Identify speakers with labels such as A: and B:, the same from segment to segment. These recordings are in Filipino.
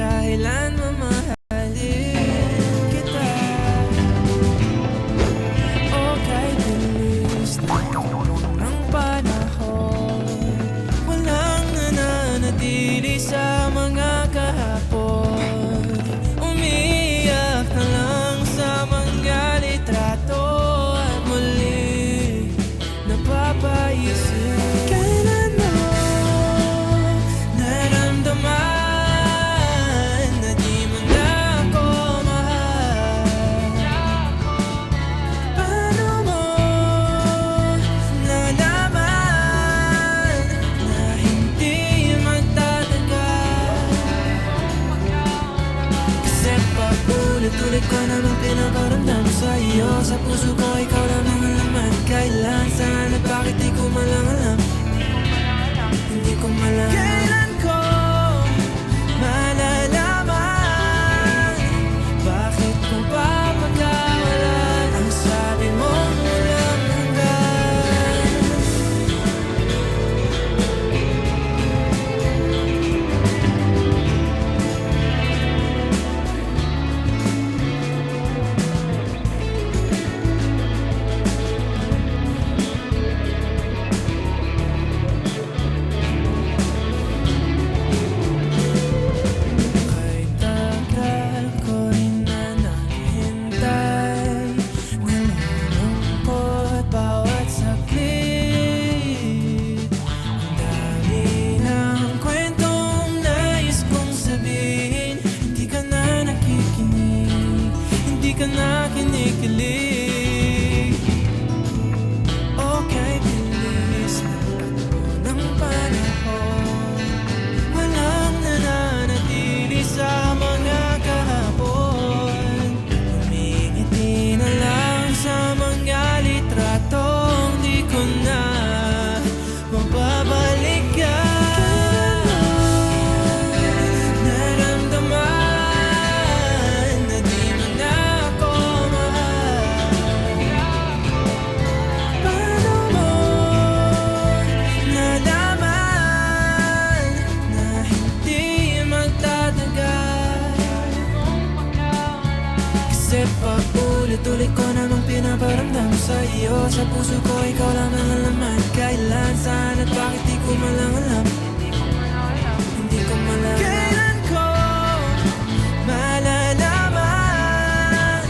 A: dahilan mamahalin kita. O kahit bilis ng panahon, walang nananatili sa mga kahapon. Umiiyak na lang sa mga litrato at muli napapaisip. Kailan mo naramdaman na di mo na ako mahal? Paano mo nalaman na hindi magtatagal? Kasi paulit-ulit ko namang pinaparamdam sa iyo. Sa puso ko ikaw lang ang laman. Kailan, saan at bakit di ko malang alam. Hindi ko malam. Kailan ko malalaman? Bakit ko papagawalan ang sabi mong walang hanggan? Kahit tagal ko rin na naghihintay, nalulungkot bawat saglit. Ang dami ng kwentong nais kong sabihin. Hindi ka na nakikinig, hindi ka na kinikilig. Okay, bilis na takbo ng panahon, walang nananatili sa mga kahapon. Umingiti na lang sa mga litratong di ko na mababalikan. Naramdaman na di mo na ako mahal. Paano mo nalaman na hindi magtatagal? Kasi paulit-ulit ko namang pinaparamdam sa iyo. Sa puso ko ikaw lang ang laman. Kailan, saan at bakit di ko malang alam. Hindi ko malam. Kailan ko malalaman?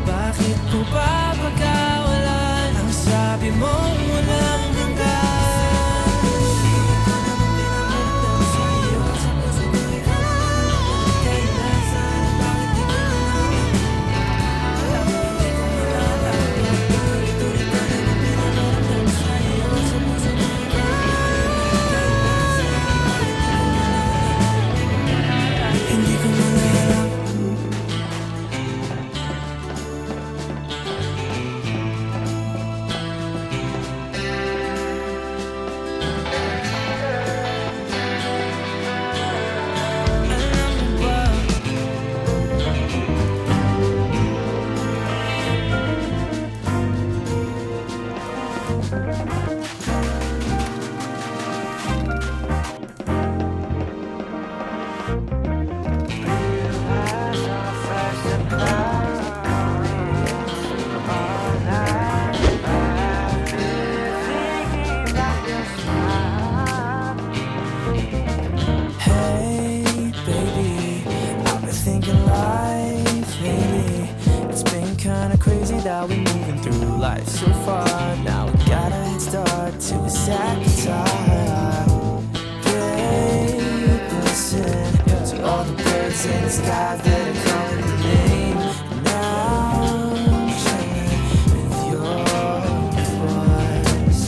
A: Bakit ko papagawalan ang sabi mong walang hanggan? Paulit ko namang pinaparamdam sa iyo. Sa puso ko ikaw lang ang laman. Kailan, saan at bakit di ko malang alam. Hindi ko malam. Paulit-ulit ko namang pinaparamdam sa iyo. Sa puso ko ikaw lang ang laman. Kailan, saan at bakit di ko malam. Hindi ko malam. Alam mo ba? Hey, baby, I've been thinking life lately. It's been kinda crazy that we're moving through life so far. Now we got a head start to a second time. Babe, listen to all the birds in the sky that are calling your name. Now I'm chilling with your voice.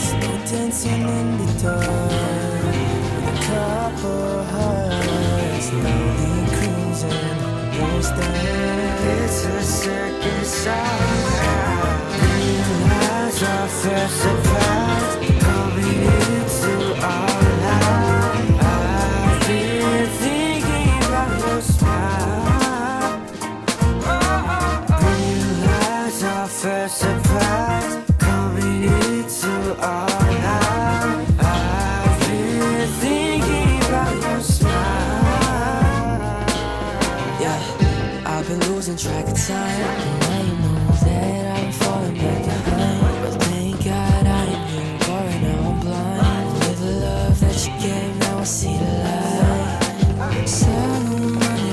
A: Slow dancing in the dark with a couple hearts, slowly cruising, no stand. It's a circus all around. Realize our first surprise coming into our life. I've been thinking about your smile. Realize our first surprise coming into our life. I've been thinking about your smile. losing track of time. Now you know that I'm falling back behind. But thank God I ain't been boring, now I'm blind. With the love that you gave, now I see the light. Sana umani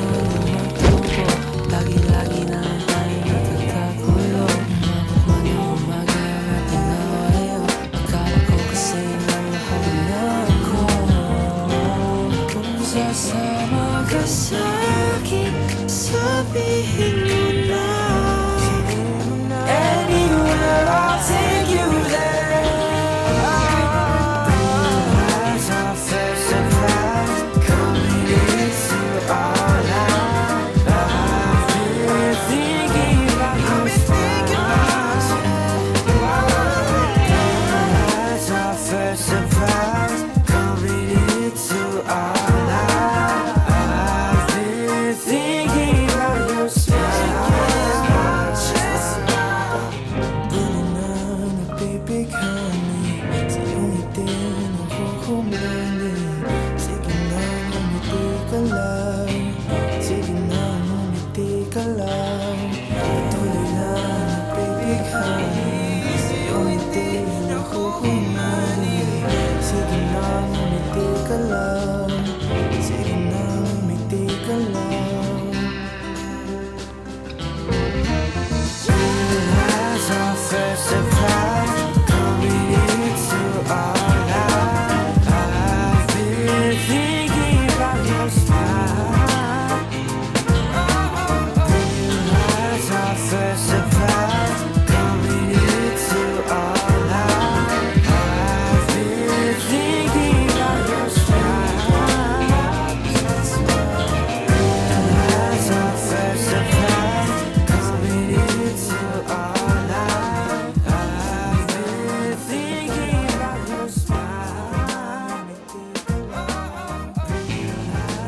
A: magtubo, lagi-lagi na tayo nagkakagulo. Umabot man yung umaga at pinawayo. Akala ko kasi namahal na ako. Kung sasama ka sa'kin, sabihin mo na